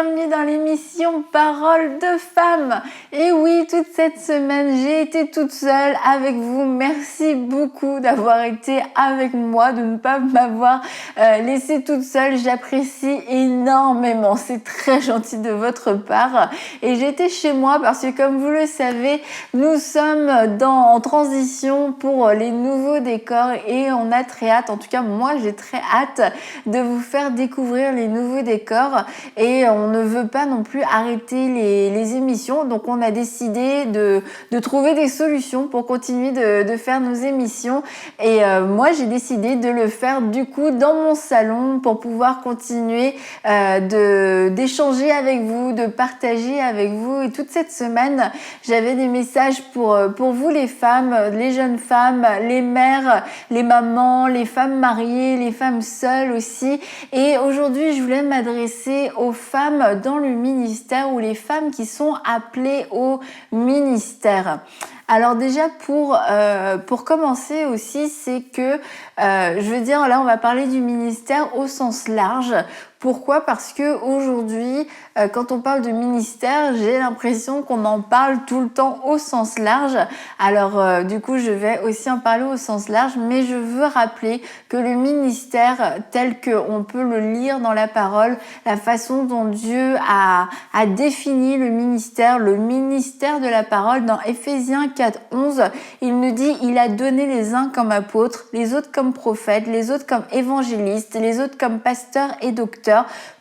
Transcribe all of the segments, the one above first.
bienvenue dans l'émission Parole de Femmes. Et oui, toute cette semaine, j'ai été toute seule avec vous. Merci beaucoup d'avoir été avec moi, de ne pas m'avoir laissée toute seule. J'apprécie énormément, c'est très gentil de votre part. Et j'étais chez moi parce que comme vous le savez, nous sommes en transition pour les nouveaux décors et on a très hâte, en tout cas moi j'ai très hâte de vous faire découvrir les nouveaux décors et on ne veut pas non plus arrêter les émissions, donc on a décidé de trouver des solutions pour continuer de faire nos émissions et moi j'ai décidé de le faire du coup dans mon salon pour pouvoir continuer d'échanger avec vous, de partager avec vous. Et toute cette semaine j'avais des messages pour vous les femmes, les jeunes femmes, les mères, les mamans, les femmes mariées, les femmes seules aussi. Et aujourd'hui, je voulais m'adresser aux femmes dans le ministère ou les femmes qui sont appelées au ministère. Alors déjà pour commencer aussi, c'est que je veux dire là on va parler du ministère au sens large. Pourquoi ? Parce que aujourd'hui, quand on parle de ministère, j'ai l'impression qu'on en parle tout le temps au sens large. Alors du coup, je vais aussi en parler au sens large, mais je veux rappeler que le ministère, tel qu'on peut le lire dans la parole, la façon dont Dieu a défini le ministère de la parole, dans Éphésiens 4:11, il nous dit « Il a donné les uns comme apôtres, les autres comme prophètes, les autres comme évangélistes, les autres comme pasteurs et docteurs,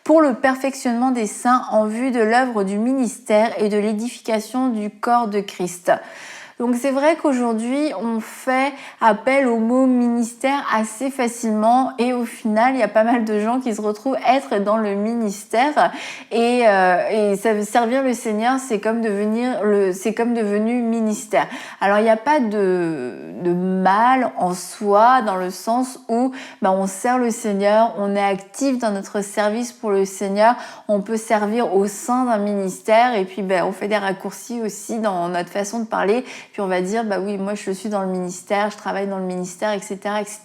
pour le perfectionnement des saints en vue de l'œuvre du ministère et de l'édification du corps de Christ. » Donc c'est vrai qu'aujourd'hui, on fait appel au mot ministère assez facilement et au final, il y a pas mal de gens qui se retrouvent être dans le ministère et servir le Seigneur, c'est comme devenu ministère. Alors il n'y a pas de mal en soi dans le sens où on sert le Seigneur, on est actif dans notre service pour le Seigneur, on peut servir au sein d'un ministère et puis on fait des raccourcis aussi dans notre façon de parler. Puis on va dire, oui, moi je suis dans le ministère, je travaille dans le ministère, etc., etc.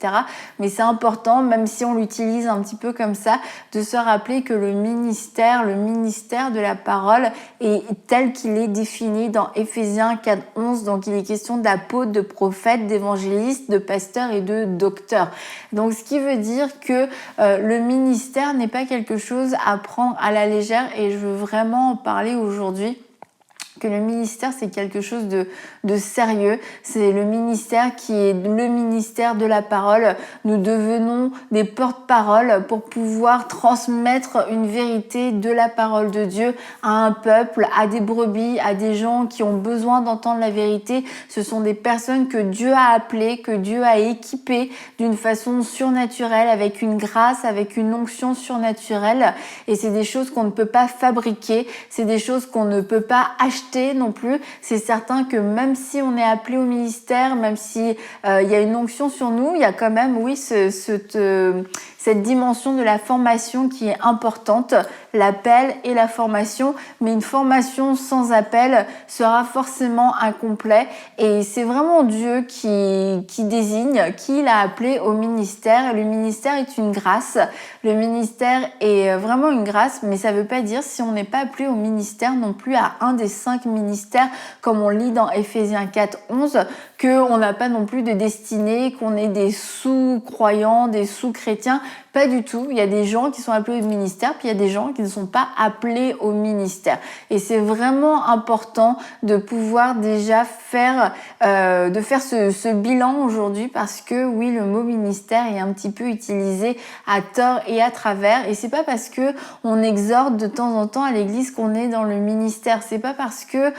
Mais c'est important, même si on l'utilise un petit peu comme ça, de se rappeler que le ministère de la parole est tel qu'il est défini dans Éphésiens 4:11. Donc il est question d'apôtres, de prophètes, d'évangélistes, de pasteurs et de docteurs. Donc ce qui veut dire que le ministère n'est pas quelque chose à prendre à la légère et je veux vraiment en parler aujourd'hui. Que le ministère c'est quelque chose de sérieux, c'est le ministère qui est le ministère de la parole. Nous devenons des porte-paroles pour pouvoir transmettre une vérité de la parole de Dieu à un peuple, à des brebis, à des gens qui ont besoin d'entendre la vérité. Ce sont des personnes que Dieu a appelées, que Dieu a équipées d'une façon surnaturelle, avec une grâce, avec une onction surnaturelle. Et c'est des choses qu'on ne peut pas fabriquer, c'est des choses qu'on ne peut pas acheter non plus. C'est certain que même si on est appelé au ministère, même si il y a une onction sur nous, il y a quand même cette dimension de la formation qui est importante, l'appel et la formation, mais une formation sans appel sera forcément incomplet et c'est vraiment Dieu qui désigne, qui l'a appelé au ministère. Le ministère est une grâce, le ministère est vraiment une grâce, mais ça veut pas dire si on n'est pas appelé au ministère non plus à un des 5 ministères, comme on lit dans Éphésiens 4:11, qu'on n'a pas non plus de destinée, qu'on est des sous-croyants, des sous-chrétiens. Pas du tout. Il y a des gens qui sont appelés au ministère, puis il y a des gens qui ne sont pas appelés au ministère. Et c'est vraiment important de pouvoir déjà faire ce bilan aujourd'hui parce que oui, le mot ministère est un petit peu utilisé à tort et à travers. Et c'est pas parce que on exhorte de temps en temps à l'église qu'on est dans le ministère. C'est pas parce que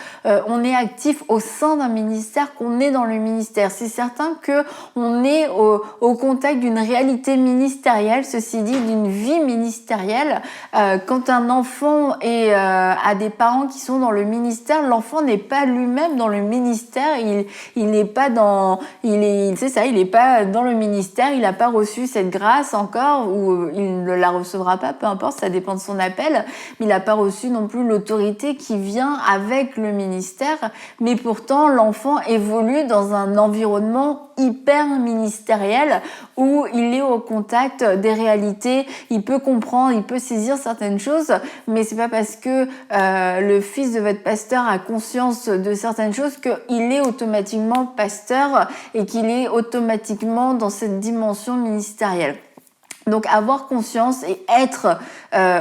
on est actif au sein d'un ministère qu'on est dans le ministère. C'est certain que on est au contact d'une réalité ministérielle. Ceci dit, d'une vie ministérielle. Quand un enfant a des parents qui sont dans le ministère, l'enfant n'est pas lui-même dans le ministère. Il n'est pas dans, il est pas dans le ministère. Il n'a pas reçu cette grâce encore, ou il ne la recevra pas. Peu importe, ça dépend de son appel. Mais il n'a pas reçu non plus l'autorité qui vient avec le ministère. Mais pourtant, l'enfant évolue dans un environnement hyper ministérielle où il est au contact des réalités, il peut comprendre, il peut saisir certaines choses, mais c'est pas parce que le fils de votre pasteur a conscience de certaines choses qu'il est automatiquement pasteur et qu'il est automatiquement dans cette dimension ministérielle. Donc avoir conscience et être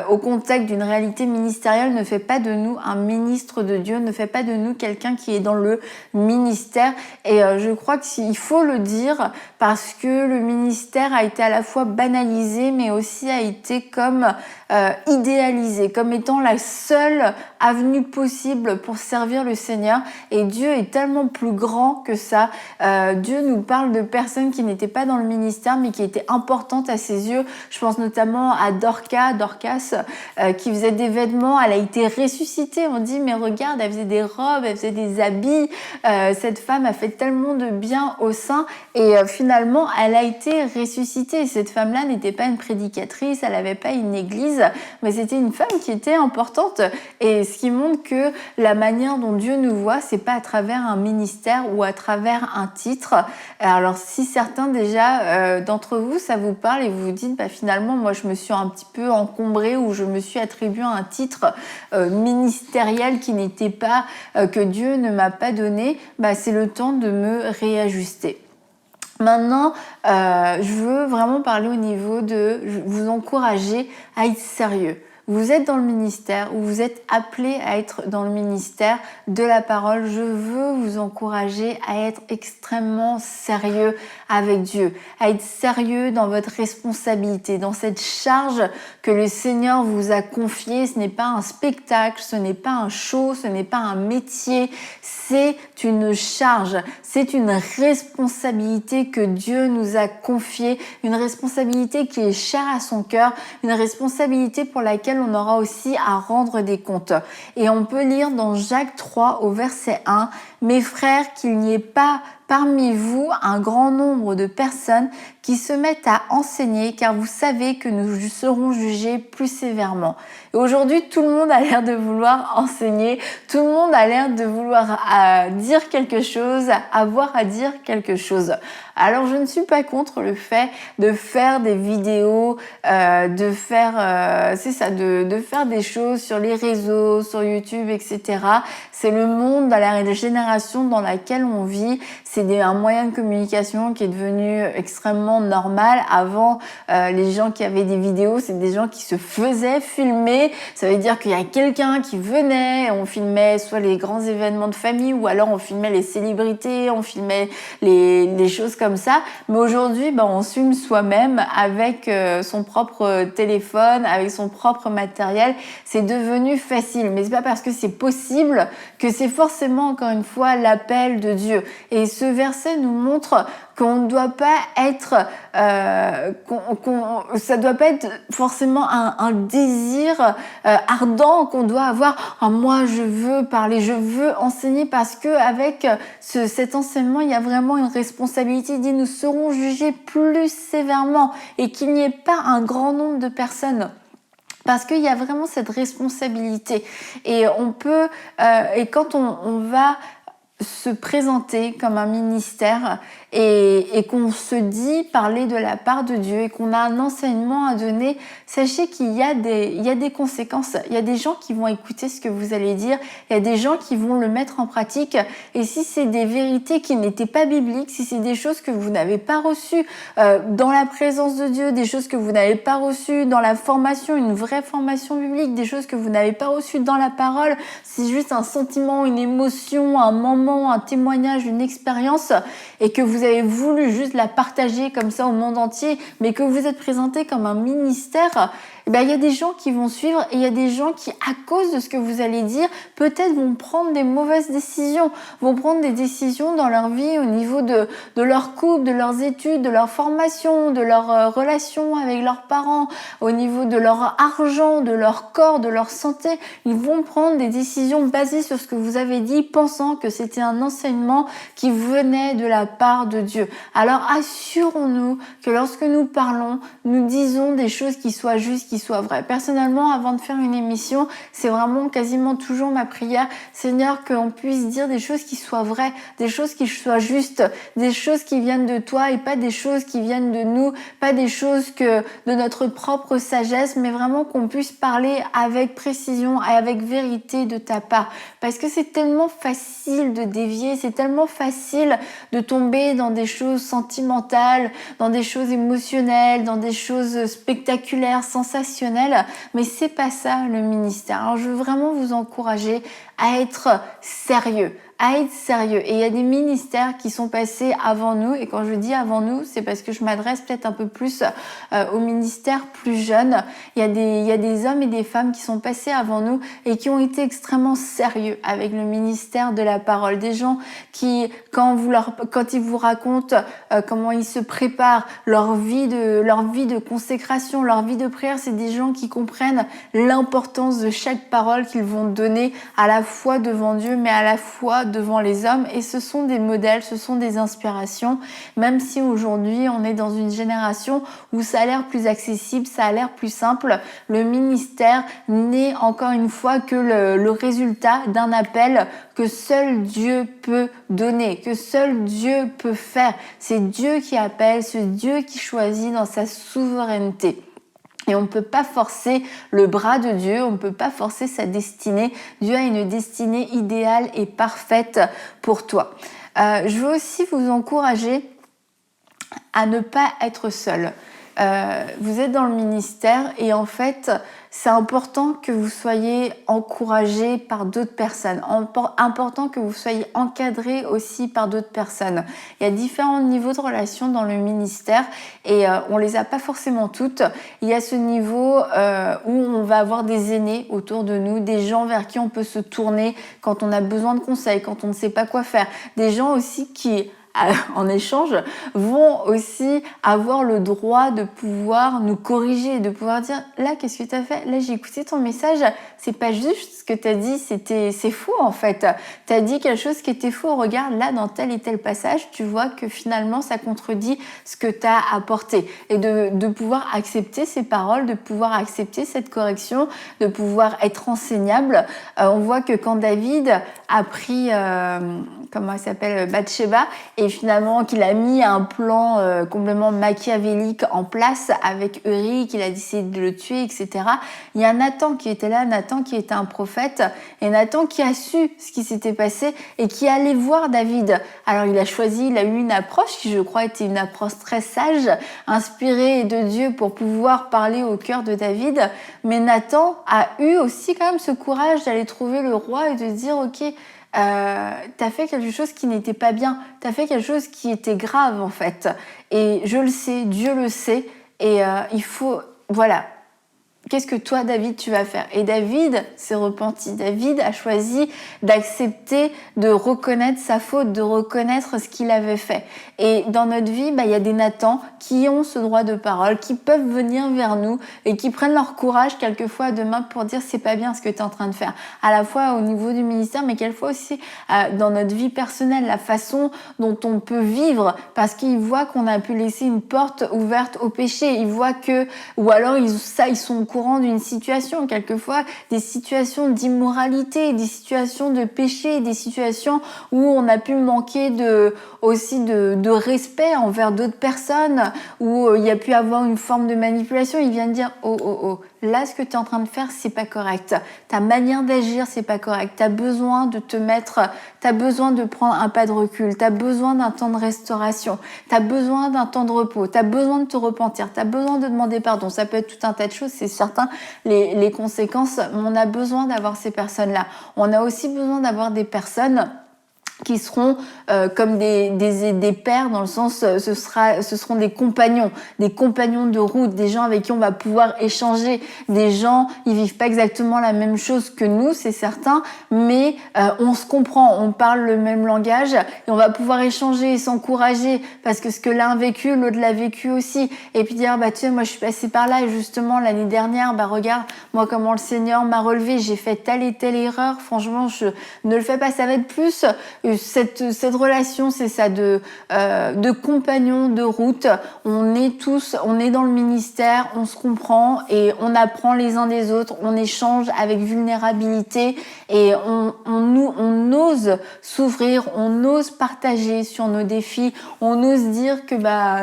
au contact d'une réalité ministérielle ne fait pas de nous un ministre de Dieu, ne fait pas de nous quelqu'un qui est dans le ministère. Et je crois qu'il faut le dire parce que le ministère a été à la fois banalisé mais aussi a été comme idéalisé, comme étant la seule avenue possible pour servir le Seigneur. Et Dieu est tellement plus grand que ça. Dieu nous parle de personnes qui n'étaient pas dans le ministère mais qui étaient importantes à ses yeux. Je pense notamment à Dorcas, qui faisait des vêtements. Elle a été ressuscitée. On dit, mais regarde, elle faisait des robes, elle faisait des habits. Cette femme a fait tellement de bien au sein. Et finalement, elle a été ressuscitée. Et cette femme-là n'était pas une prédicatrice, elle n'avait pas une église, mais c'était une femme qui était importante. Et ce qui montre que la manière dont Dieu nous voit, c'est pas à travers un ministère ou à travers un titre. Alors, si certains déjà d'entre vous, ça vous parle et vous vous dites, finalement, moi, je me suis un petit peu encombrée ou je me suis attribué un titre ministériel qui n'était pas, que Dieu ne m'a pas donné, c'est le temps de me réajuster. Maintenant, je veux vraiment parler au niveau de vous encourager à être sérieux. Vous êtes dans le ministère ou vous êtes appelé à être dans le ministère de la parole. Je veux vous encourager à être extrêmement sérieux avec Dieu, à être sérieux dans votre responsabilité, dans cette charge que le Seigneur vous a confiée. Ce n'est pas un spectacle, ce n'est pas un show, ce n'est pas un métier, c'est une charge, c'est une responsabilité que Dieu nous a confiée, une responsabilité qui est chère à son cœur, une responsabilité pour laquelle on aura aussi à rendre des comptes. Et on peut lire dans Jacques 3 au verset 1, « Mes frères, qu'il n'y ait pas parmi vous un grand nombre de personnes qui se mettent à enseigner, car vous savez que nous serons jugés plus sévèrement. » Et aujourd'hui, tout le monde a l'air de vouloir enseigner, tout le monde a l'air de vouloir dire quelque chose, avoir à dire quelque chose. Alors, je ne suis pas contre le fait de faire des vidéos, de faire des choses sur les réseaux, sur YouTube, etc. C'est le monde, dans la génération dans laquelle on vit. C'est un moyen de communication qui est devenu extrêmement normal. Avant, les gens qui avaient des vidéos, c'est des gens qui se faisaient filmer. Ça veut dire qu'il y a quelqu'un qui venait, on filmait soit les grands événements de famille ou alors on filmait les célébrités, on filmait les choses comme ça. Mais aujourd'hui, on se filme soi-même avec son propre téléphone, avec son propre matériel. C'est devenu facile. Mais c'est pas parce que c'est possible que c'est forcément, encore une fois, l'appel de Dieu. Et ce verset nous montre qu'on ne doit pas être, ça doit pas être forcément un désir ardent qu'on doit avoir. Ah, moi, je veux parler, je veux enseigner, parce que avec cet enseignement, il y a vraiment une responsabilité. Il dit, nous serons jugés plus sévèrement, et qu'il n'y ait pas un grand nombre de personnes. Parce qu'il y a vraiment cette responsabilité. Et on peut, et quand on va se présenter comme un ministère et qu'on se dit parler de la part de Dieu et qu'on a un enseignement à donner, sachez qu'il y a des conséquences. Il y a des gens qui vont écouter ce que vous allez dire, il y a des gens qui vont le mettre en pratique, et si c'est des vérités qui n'étaient pas bibliques, si c'est des choses que vous n'avez pas reçues dans la présence de Dieu, des choses que vous n'avez pas reçues dans la formation, une vraie formation biblique, des choses que vous n'avez pas reçues dans la parole, c'est juste un sentiment, une émotion, un moment, un témoignage, une expérience, et que vous avez voulu juste la partager comme ça au monde entier, mais que vous êtes présenté comme un ministère, il y a des gens qui vont suivre, et il y a des gens qui, à cause de ce que vous allez dire, peut-être vont prendre des mauvaises décisions, vont prendre des décisions dans leur vie au niveau de leur couple, de leurs études, de leur formation, de leur relation avec leurs parents, au niveau de leur argent, de leur corps, de leur santé. Ils vont prendre des décisions basées sur ce que vous avez dit, pensant que c'était un enseignement qui venait de la part de Dieu. Alors assurons-nous que lorsque nous parlons, nous disons des choses qui soient justes, qui qui soient vraies. Personnellement, avant de faire une émission, c'est vraiment quasiment toujours ma prière, Seigneur, qu'on puisse dire des choses qui soient vraies, des choses qui soient justes, des choses qui viennent de toi et pas des choses qui viennent de nous, pas des choses que de notre propre sagesse, mais vraiment qu'on puisse parler avec précision et avec vérité de ta part. Parce que c'est tellement facile de dévier, c'est tellement facile de tomber dans des choses sentimentales, dans des choses émotionnelles, dans des choses spectaculaires, sensationnelles, mais c'est pas ça le ministère. Alors je veux vraiment vous encourager à être sérieux. Et il y a des ministères qui sont passés avant nous, et quand je dis avant nous, c'est parce que je m'adresse peut-être un peu plus aux ministères plus jeunes. Il y a des hommes et des femmes qui sont passés avant nous et qui ont été extrêmement sérieux avec le ministère de la parole. Des gens qui, quand ils vous racontent comment ils se préparent, leur vie de consécration, leur vie de prière, c'est des gens qui comprennent l'importance de chaque parole qu'ils vont donner à la fois devant Dieu, mais à la fois devant les hommes, et ce sont des modèles, ce sont des inspirations, même si aujourd'hui on est dans une génération où ça a l'air plus accessible, ça a l'air plus simple. Le ministère n'est encore une fois que le résultat d'un appel que seul Dieu peut donner, que seul Dieu peut faire. C'est Dieu qui appelle, c'est Dieu qui choisit dans sa souveraineté. Et on ne peut pas forcer le bras de Dieu, on ne peut pas forcer sa destinée. Dieu a une destinée idéale et parfaite pour toi. Je veux aussi vous encourager à ne pas être seul. Vous êtes dans le ministère et en fait, c'est important que vous soyez encouragé par d'autres personnes, important que vous soyez encadré aussi par d'autres personnes. Il y a différents niveaux de relations dans le ministère et on les a pas forcément toutes. Il y a ce niveau où on va avoir des aînés autour de nous, des gens vers qui on peut se tourner quand on a besoin de conseils, quand on ne sait pas quoi faire, des gens aussi qui en échange, vont aussi avoir le droit de pouvoir nous corriger, de pouvoir dire là qu'est-ce que tu as fait, là j'ai écouté ton message, c'est pas juste ce que tu as dit, c'est faux en fait, tu as dit quelque chose qui était faux, regarde là dans tel et tel passage, tu vois que finalement ça contredit ce que tu as apporté, et de pouvoir accepter ces paroles, de pouvoir accepter cette correction, de pouvoir être enseignable. On voit que quand David a pris comment elle s'appelle, Bathsheba, et finalement qu'il a mis un plan complètement machiavélique en place avec Uri, qu'il a décidé de le tuer, etc. Il y a Nathan qui était là, Nathan qui était un prophète, et Nathan qui a su ce qui s'était passé et qui allait voir David. Alors il a eu une approche qui je crois était une approche très sage, inspirée de Dieu pour pouvoir parler au cœur de David, mais Nathan a eu aussi quand même ce courage d'aller trouver le roi et de dire ok, t'as fait quelque chose qui n'était pas bien, t'as fait quelque chose qui était grave en fait, et je le sais, Dieu le sait, et il faut, voilà, qu'est-ce que toi, David, tu vas faire? Et David s'est repenti. David a choisi d'accepter de reconnaître sa faute, de reconnaître ce qu'il avait fait. Et dans notre vie, il y a des Nathan qui ont ce droit de parole, qui peuvent venir vers nous et qui prennent leur courage quelquefois demain pour dire c'est pas bien ce que tu es en train de faire. À la fois au niveau du ministère, mais quelquefois aussi dans notre vie personnelle, la façon dont on peut vivre, parce qu'ils voient qu'on a pu laisser une porte ouverte au péché. Ils voient que, ou alors ils sont au courant d'une situation, quelquefois des situations d'immoralité, des situations de péché, des situations où on a pu manquer de respect envers d'autres personnes, où il y a pu avoir une forme de manipulation. Ils viennent dire oh, là ce que tu es en train de faire c'est pas correct, ta manière d'agir c'est pas correct, t'as besoin de prendre un pas de recul, t'as besoin d'un temps de restauration, t'as besoin d'un temps de repos, t'as besoin de te repentir, t'as besoin de demander pardon. Ça peut être tout un tas de choses, c'est certain, les conséquences, on a besoin d'avoir ces personnes-là. On a aussi besoin d'avoir des personnes qui seront comme des pères, dans le sens ce seront des compagnons de route, des gens avec qui on va pouvoir échanger, des gens, ils vivent pas exactement la même chose que nous, c'est certain, mais on se comprend, on parle le même langage et on va pouvoir échanger et s'encourager, parce que ce que l'un a vécu, l'autre l'a vécu aussi, et puis dire tu sais, moi je suis passée par là et justement l'année dernière, regarde moi comment le Seigneur m'a relevé, j'ai fait telle et telle erreur, franchement je ne le fais pas. Ça va être plus cette relation, c'est ça, de compagnons de route. On est dans le ministère, on se comprend et on apprend les uns des autres, on échange avec vulnérabilité et on ose s'ouvrir, on ose partager sur nos défis, on ose dire que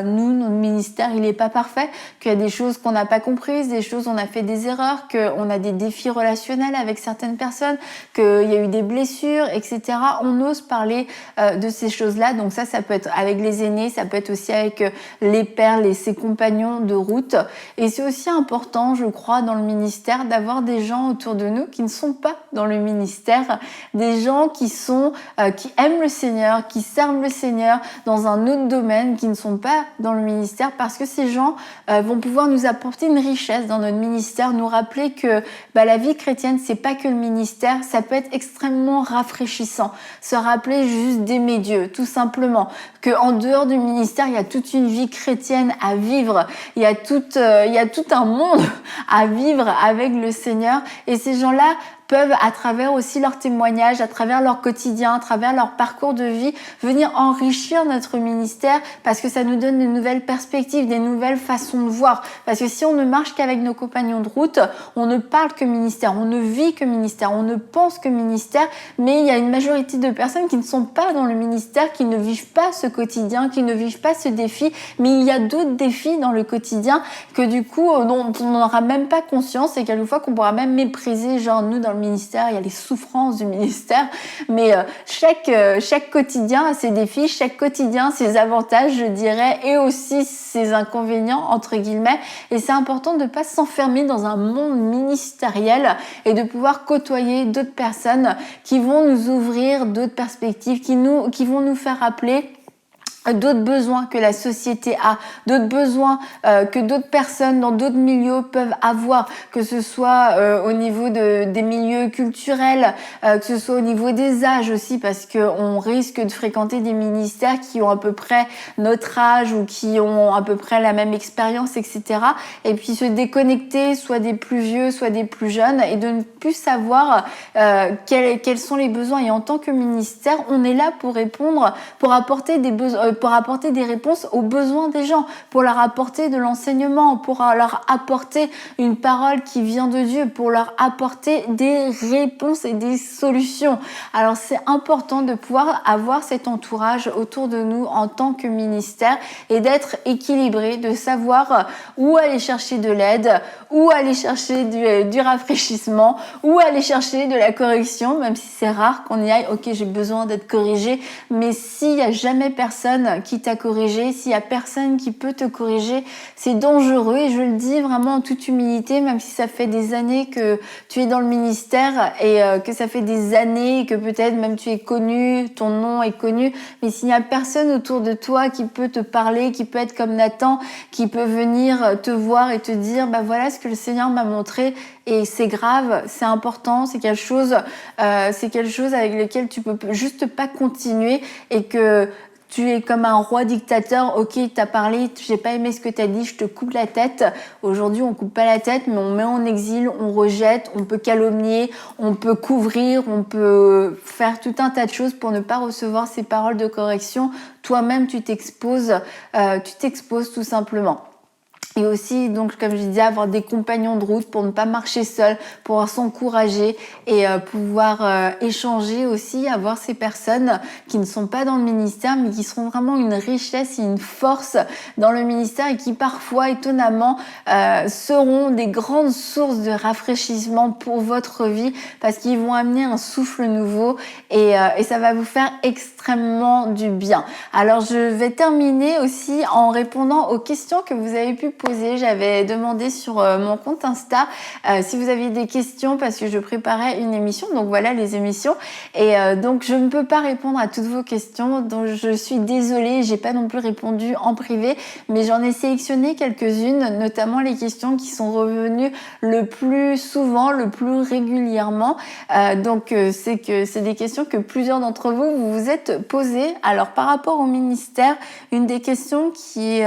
nous, notre ministère, il n'est pas parfait, qu'il y a des choses qu'on n'a pas comprises, des choses on a fait des erreurs, qu'on a des défis relationnels avec certaines personnes, qu'il y a eu des blessures, etc. On ose parler de ces choses-là. Donc ça peut être avec les aînés, ça peut être aussi avec les pères, ses compagnons de route. Et c'est aussi important, je crois, dans le ministère, d'avoir des gens autour de nous qui ne sont pas dans le ministère, des gens qui aiment le Seigneur, qui servent le Seigneur dans un autre domaine, qui ne sont pas dans le ministère, parce que ces gens vont pouvoir nous apporter une richesse dans notre ministère, nous rappeler que la vie chrétienne, c'est pas que le ministère, ça peut être extrêmement rafraîchissant. Se rappeler juste d'aimer Dieu, tout simplement. Que en dehors du ministère, il y a toute une vie chrétienne à vivre. Il y a tout un monde à vivre avec le Seigneur. Et ces gens-là peuvent, à travers aussi leurs témoignages, à travers leur quotidien, à travers leur parcours de vie, venir enrichir notre ministère parce que ça nous donne de nouvelles perspectives, des nouvelles façons de voir. Parce que si on ne marche qu'avec nos compagnons de route, on ne parle que ministère, on ne vit que ministère, on ne pense que ministère, mais il y a une majorité de personnes qui ne sont pas dans le ministère, qui ne vivent pas ce quotidien, qui ne vivent pas ce défi, mais il y a d'autres défis dans le quotidien que du coup, dont on n'aura même pas conscience et quelquefois qu'on pourra même mépriser, genre nous dans le ministère, il y a les souffrances du ministère, mais chaque quotidien a ses défis, chaque quotidien a ses avantages, je dirais, et aussi ses inconvénients, entre guillemets, et c'est important de ne pas s'enfermer dans un monde ministériel et de pouvoir côtoyer d'autres personnes qui vont nous ouvrir d'autres perspectives, qui vont nous faire rappeler d'autres besoins que la société a, d'autres besoins que d'autres personnes dans d'autres milieux peuvent avoir, que ce soit au niveau des milieux culturels, que ce soit au niveau des âges aussi, parce que on risque de fréquenter des ministères qui ont à peu près notre âge ou qui ont à peu près la même expérience, etc. Et puis se déconnecter, soit des plus vieux, soit des plus jeunes, et de ne plus savoir quels sont les besoins. Et en tant que ministère, on est là pour répondre, pour apporter des réponses aux besoins des gens, pour leur apporter de l'enseignement, pour leur apporter une parole qui vient de Dieu, pour leur apporter des réponses et des solutions. Alors c'est important de pouvoir avoir cet entourage autour de nous en tant que ministère et d'être équilibré, de savoir où aller chercher de l'aide, où aller chercher du rafraîchissement, où aller chercher de la correction, même si c'est rare qu'on y aille, ok j'ai besoin d'être corrigé, mais s'il n'y a jamais personne qui t'a corrigé, s'il y a personne qui peut te corriger, c'est dangereux et je le dis vraiment en toute humilité, même si ça fait des années que tu es dans le ministère et que ça fait des années que peut-être même tu es connu, ton nom est connu, mais s'il n'y a personne autour de toi qui peut te parler, qui peut être comme Nathan, qui peut venir te voir et te dire voilà ce que le Seigneur m'a montré et c'est grave, c'est important, c'est quelque chose avec lequel tu peux juste pas continuer et que tu es comme un roi dictateur, ok, t'as parlé, j'ai pas aimé ce que t'as dit, je te coupe la tête. Aujourd'hui, on coupe pas la tête, mais on met en exil, on rejette, on peut calomnier, on peut couvrir, on peut faire tout un tas de choses pour ne pas recevoir ces paroles de correction. Toi-même, tu t'exposes tout simplement. Et aussi, donc, comme je disais, avoir des compagnons de route pour ne pas marcher seul, pouvoir s'encourager et pouvoir échanger aussi, avoir ces personnes qui ne sont pas dans le ministère, mais qui seront vraiment une richesse et une force dans le ministère et qui parfois, étonnamment, seront des grandes sources de rafraîchissement pour votre vie parce qu'ils vont amener un souffle nouveau et ça va vous faire extrêmement du bien. Alors, je vais terminer aussi en répondant aux questions que vous avez pu poser. J'avais demandé sur mon compte Insta si vous aviez des questions parce que je préparais une émission, donc voilà les émissions et donc je ne peux pas répondre à toutes vos questions, donc je suis désolée, j'ai pas non plus répondu en privé, mais j'en ai sélectionné quelques-unes, notamment les questions qui sont revenues le plus souvent, le plus régulièrement, donc c'est des questions que plusieurs d'entre vous vous êtes posées. Alors par rapport au ministère, une des questions qui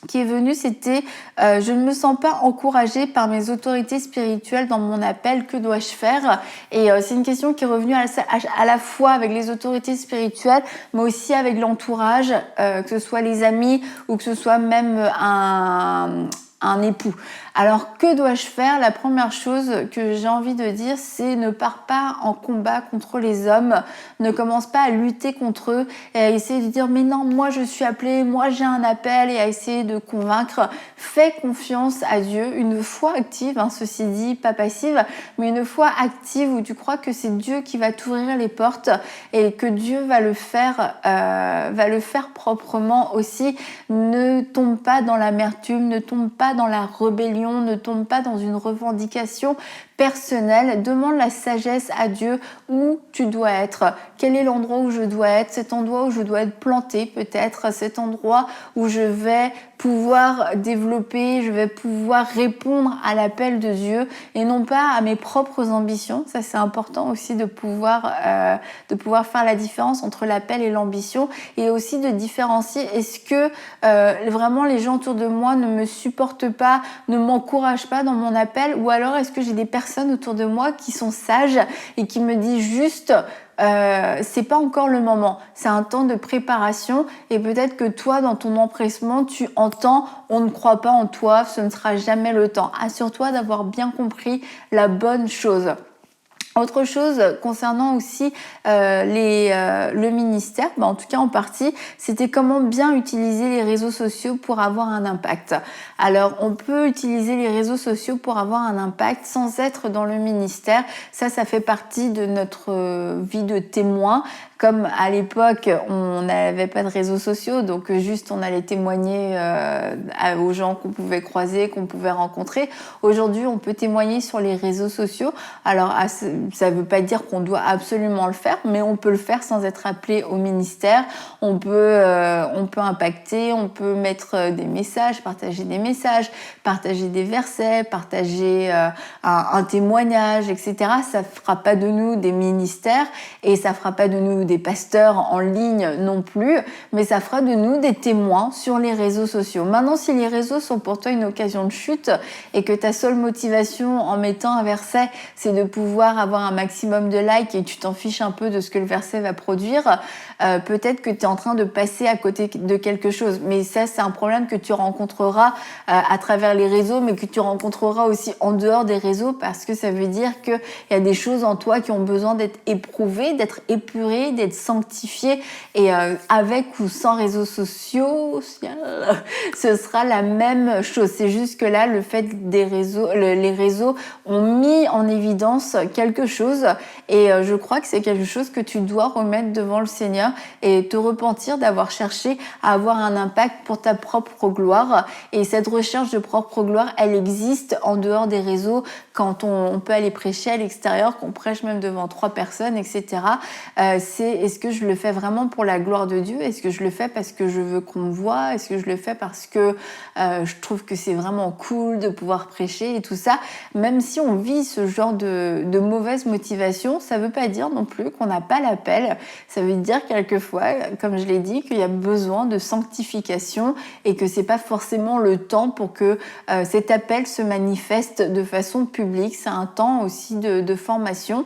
qui est venu, c'était je ne me sens pas encouragée par mes autorités spirituelles dans mon appel, que dois-je faire? Et c'est une question qui est revenue à la fois avec les autorités spirituelles, mais aussi avec l'entourage, que ce soit les amis ou que ce soit même un époux. Alors, que dois-je faire? La première chose que j'ai envie de dire, c'est ne pars pas en combat contre les hommes, ne commence pas à lutter contre eux et à essayer de dire « mais non, moi je suis appelée, moi j'ai un appel » et à essayer de convaincre. Fais confiance à Dieu, une foi active, ceci dit, pas passive, mais une foi active où tu crois que c'est Dieu qui va t'ouvrir les portes et que Dieu va le faire proprement aussi. Ne tombe pas dans l'amertume, ne tombe pas dans la rébellion, ne tombe pas dans une revendication personnelle. Demande la sagesse à Dieu où tu dois être, quel est l'endroit où je dois être, cet endroit où je dois être planté peut-être, cet endroit où je vais pouvoir développer, je vais pouvoir répondre à l'appel de Dieu et non pas à mes propres ambitions. Ça, c'est important aussi de pouvoir faire la différence entre l'appel et l'ambition et aussi de différencier est-ce que vraiment les gens autour de moi ne me supportent pas, ne m'encouragent pas dans mon appel ou alors est-ce que j'ai des personnes autour de moi qui sont sages et qui me disent juste c'est pas encore le moment, c'est un temps de préparation et peut-être que toi dans ton empressement tu entends on ne croit pas en toi, ce ne sera jamais le temps. Assure-toi d'avoir bien compris la bonne chose. Autre chose concernant aussi le ministère, en tout cas en partie, c'était comment bien utiliser les réseaux sociaux pour avoir un impact. Alors on peut utiliser les réseaux sociaux pour avoir un impact sans être dans le ministère. Ça fait partie de notre vie de témoin. Comme à l'époque, on n'avait pas de réseaux sociaux, donc juste on allait témoigner aux gens qu'on pouvait croiser, qu'on pouvait rencontrer. Aujourd'hui, on peut témoigner sur les réseaux sociaux. Alors, ça ne veut pas dire qu'on doit absolument le faire, mais on peut le faire sans être appelé au ministère. On peut impacter, on peut mettre des messages, partager des versets, partager un témoignage, etc. Ça ne fera pas de nous des ministères et ça ne fera pas de nous des pasteurs en ligne non plus, mais ça fera de nous des témoins sur les réseaux sociaux. Maintenant, si les réseaux sont pour toi une occasion de chute et que ta seule motivation en mettant un verset, c'est de pouvoir avoir un maximum de likes et tu t'en fiches un peu de ce que le verset va produire, peut-être que tu es en train de passer à côté de quelque chose. Mais ça, c'est un problème que tu rencontreras à travers les réseaux, mais que tu rencontreras aussi en dehors des réseaux parce que ça veut dire qu'il y a des choses en toi qui ont besoin d'être éprouvées, d'être épurées, d'être sanctifiées et avec ou sans réseaux sociaux, ce sera la même chose. C'est juste que là, le fait des réseaux, les réseaux ont mis en évidence quelque chose et je crois que c'est quelque chose que tu dois remettre devant le Seigneur et te repentir d'avoir cherché à avoir un impact pour ta propre gloire. Et cette recherche de propre gloire, elle existe en dehors des réseaux quand on peut aller prêcher à l'extérieur, qu'on prêche même devant 3 personnes, etc. Est-ce que je le fais vraiment pour la gloire de Dieu? Est-ce que je le fais parce que je veux qu'on me voie? Est-ce que je le fais parce que je trouve que c'est vraiment cool de pouvoir prêcher et tout ça? Même si on vit ce genre de mauvaise motivation, ça veut pas dire non plus qu'on n'a pas l'appel. Ça veut dire quelquefois, comme je l'ai dit, qu'il y a besoin de sanctification et que c'est pas forcément le temps pour que cet appel se manifeste de façon publique. C'est un temps aussi de formation.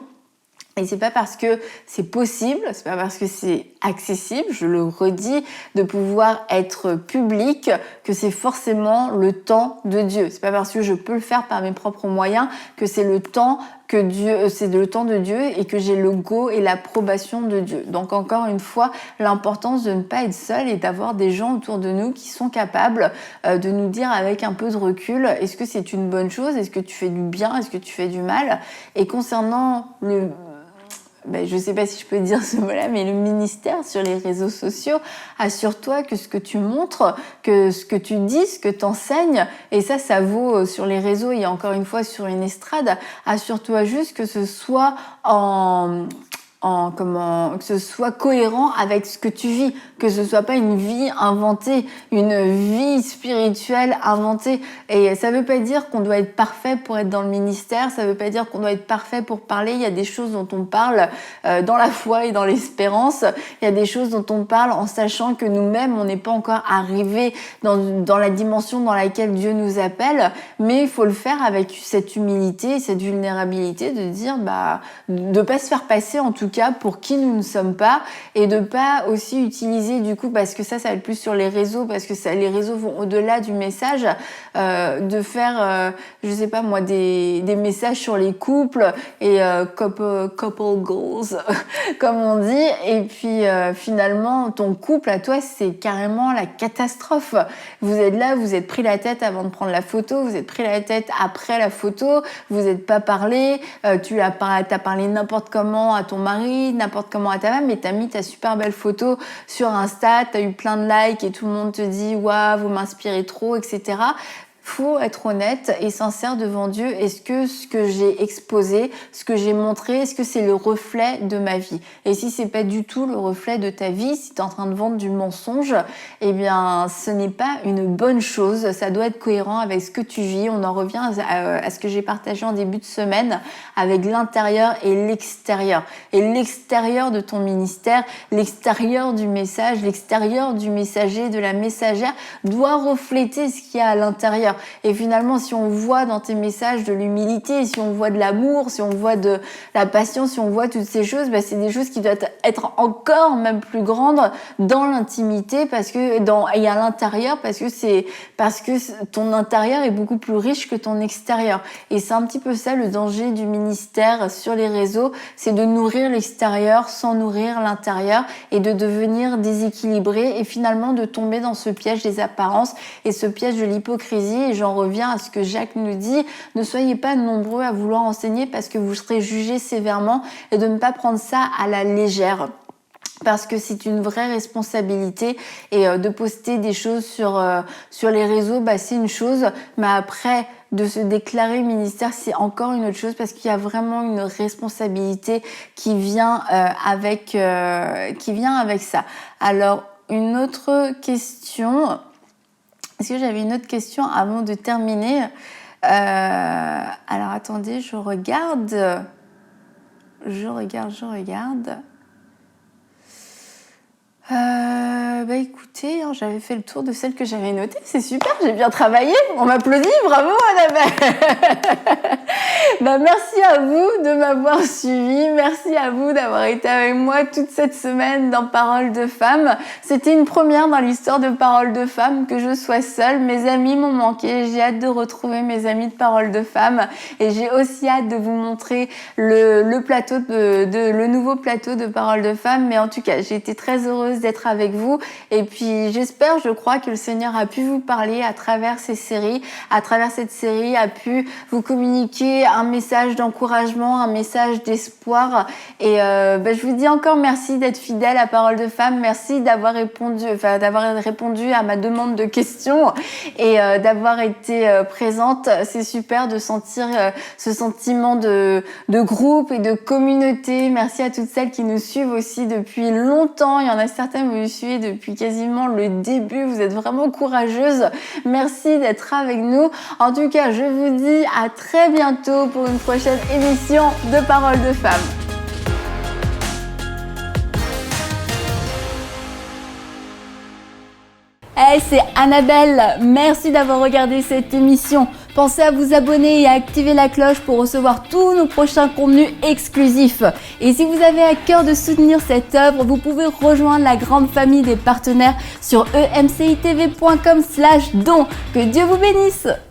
Et c'est pas parce que c'est possible, c'est pas parce que c'est accessible, je le redis, de pouvoir être public que c'est forcément le temps de Dieu. C'est pas parce que je peux le faire par mes propres moyens que c'est le temps de Dieu et que j'ai le go et l'approbation de Dieu. Donc encore une fois, l'importance de ne pas être seul et d'avoir des gens autour de nous qui sont capables de nous dire avec un peu de recul, est-ce que c'est une bonne chose? Est-ce que tu fais du bien? Est-ce que tu fais du mal? Et concernant je ne sais pas si je peux dire ce mot-là, mais le ministère sur les réseaux sociaux, assure-toi que ce que tu montres, que ce que tu dis, ce que tu enseignes, et ça vaut sur les réseaux et encore une fois sur une estrade, assure-toi juste que ce soit que ce soit cohérent avec ce que tu vis, que ce soit pas une vie inventée, une vie spirituelle inventée. Et ça veut pas dire qu'on doit être parfait pour être dans le ministère, ça veut pas dire qu'on doit être parfait pour parler. Il y a des choses dont on parle dans la foi et dans l'espérance. Il y a des choses dont on parle en sachant que nous-mêmes, on n'est pas encore arrivé dans la dimension dans laquelle Dieu nous appelle, mais il faut le faire avec cette humilité, cette vulnérabilité de dire, de pas se faire passer en tout cas pour qui nous ne sommes pas, et de pas aussi utiliser du coup, parce que ça va être plus sur les réseaux, parce que les réseaux vont au-delà du message, de faire je sais pas moi des messages sur les couples et couple goals comme on dit, et puis finalement ton couple à toi c'est carrément la catastrophe. Vous êtes là, vous êtes pris la tête avant de prendre la photo, vous êtes pris la tête après la photo, vous n'êtes pas parlé, t'as parlé n'importe comment à ton mari, n'importe comment à ta femme, mais t'as mis ta super belle photo sur Insta, t'as eu plein de likes et tout le monde te dit waouh, vous m'inspirez trop, etc. Faut être honnête et sincère devant Dieu. Est-ce que ce que j'ai exposé, ce que j'ai montré, est-ce que c'est le reflet de ma vie? Et si c'est pas du tout le reflet de ta vie, si tu es en train de vendre du mensonge, eh bien, ce n'est pas une bonne chose. Ça doit être cohérent avec ce que tu vis. On en revient à ce que j'ai partagé en début de semaine avec l'intérieur et l'extérieur. Et l'extérieur de ton ministère, l'extérieur du message, l'extérieur du messager, de la messagère doit refléter ce qu'il y a à l'intérieur. Et finalement, si on voit dans tes messages de l'humilité, si on voit de l'amour, si on voit de la patience, si on voit toutes ces choses, c'est des choses qui doivent être encore même plus grandes dans l'intimité et à l'intérieur, parce que ton intérieur est beaucoup plus riche que ton extérieur. Et c'est un petit peu ça le danger du ministère sur les réseaux, c'est de nourrir l'extérieur sans nourrir l'intérieur et de devenir déséquilibré et finalement de tomber dans ce piège des apparences et ce piège de l'hypocrisie. Et j'en reviens à ce que Jacques nous dit, ne soyez pas nombreux à vouloir enseigner parce que vous serez jugés sévèrement, et de ne pas prendre ça à la légère. Parce que c'est une vraie responsabilité, et de poster des choses sur les réseaux, c'est une chose, mais après de se déclarer ministère, c'est encore une autre chose, parce qu'il y a vraiment une responsabilité qui vient avec ça. Alors une autre question. Est-ce que j'avais une autre question avant de terminer? Alors attendez, je regarde. Écoutez, j'avais fait le tour de celles que j'avais notées, c'est super, j'ai bien travaillé, on m'applaudit, bravo Annabelle. Merci à vous de m'avoir suivi, merci à vous d'avoir été avec moi toute cette semaine dans Paroles de Femmes. C'était une première dans l'histoire de Paroles de Femmes que je sois seule, mes amis m'ont manqué, j'ai hâte de retrouver mes amis de Paroles de Femmes, et j'ai aussi hâte de vous montrer le plateau le nouveau plateau de Paroles de Femmes. Mais en tout cas, j'ai été très heureuse d'être avec vous, et puis je crois que le Seigneur a pu vous parler à travers cette série, a pu vous communiquer un message d'encouragement, un message d'espoir, et je vous dis encore merci d'être fidèle à Paroles de Femmes, merci d'avoir répondu à ma demande de questions, et d'avoir été présente. C'est super de sentir ce sentiment de groupe et de communauté. Merci à toutes celles qui nous suivent aussi depuis longtemps. Il y en a certaines, vous nous suivez depuis quasiment le début. Vous êtes vraiment courageuses. Merci d'être avec nous. En tout cas, je vous dis à très bientôt pour une prochaine émission de Paroles de Femmes. Hey, c'est Annabelle. Merci d'avoir regardé cette émission. Pensez à vous abonner et à activer la cloche pour recevoir tous nos prochains contenus exclusifs. Et si vous avez à cœur de soutenir cette œuvre, vous pouvez rejoindre la grande famille des partenaires sur emcitv.com/don. Que Dieu vous bénisse.